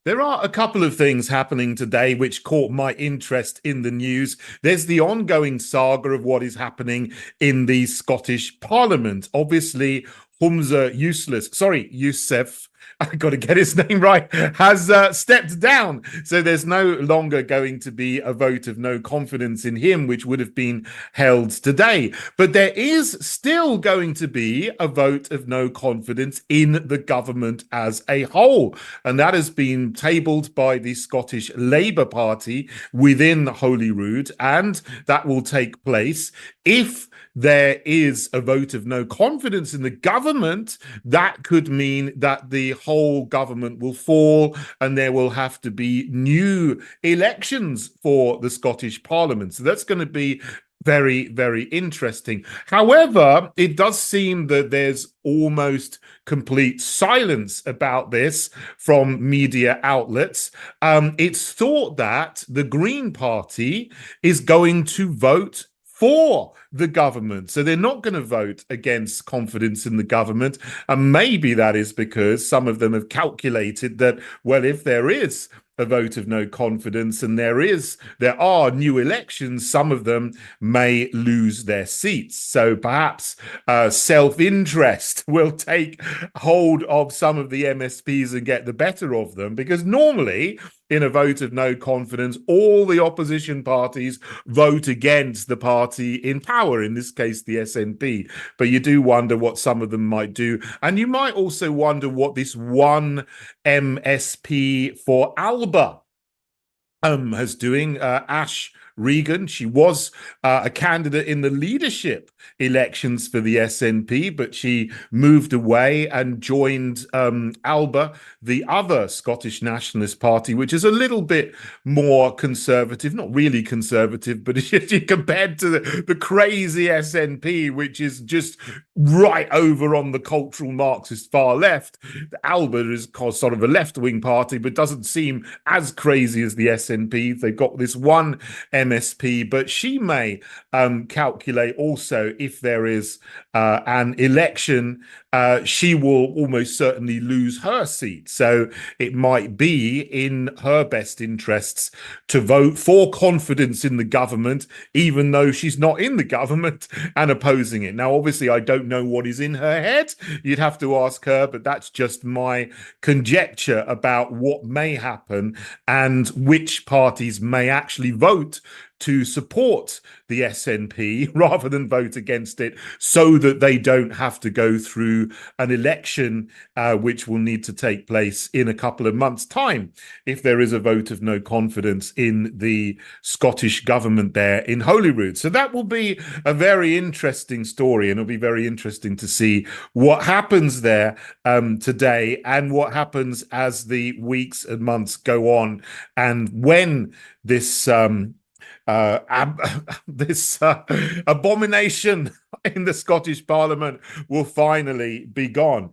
There are a couple of things happening today which caught my interest in the news. There's the ongoing saga of what is happening in the Scottish Parliament. Obviously, Youssef, I've got to get his name right, has stepped down. So there's no longer going to be a vote of no confidence in him, which would have been held today. But there is still going to be a vote of no confidence in the government as a whole. And that has been tabled by the Scottish Labour Party within Holyrood. And that will take place if there is a vote of no confidence in the government. That could mean that the whole government will fall and there will have to be new elections for the Scottish Parliament. So that's going to be very, very interesting. However, it does seem that there's almost complete silence about this from media outlets. It's thought that the Green Party is going to vote for the government. So they're not going to vote against confidence in the government. And maybe that is because some of them have calculated that, well, if there is a vote of no confidence and there are new elections, some of them may lose their seats. So perhaps self-interest will take hold of some of the MSPs and get the better of them, because normally in a vote of no confidence, all the opposition parties vote against the party in power, in this case, the SNP. But you do wonder what some of them might do. And you might also wonder what this one MSP for Alba has doing. Ash Regan, she was a candidate in the leadership elections for the SNP, but she moved away and joined Alba, the other Scottish Nationalist Party, which is a little bit more conservative, not really conservative, but compared to the crazy SNP, which is just right over on the cultural Marxist far left. Alba is sort of a left-wing party, but doesn't seem as crazy as the SNP. They've got this one MSP, but she may calculate also if there is an election, she will almost certainly lose her seat. So it might be in her best interests to vote for confidence in the government, even though she's not in the government and opposing it. Now, obviously, I don't know what is in her head. You'd have to ask her, but that's just my conjecture about what may happen and which parties may actually vote to support the SNP rather than vote against it, so that they don't have to go through an election which will need to take place in a couple of months' time if there is a vote of no confidence in the Scottish government there in Holyrood. So that will be a very interesting story, and it'll be very interesting to see what happens there today and what happens as the weeks and months go on, and when this abomination in the Scottish Parliament will finally be gone.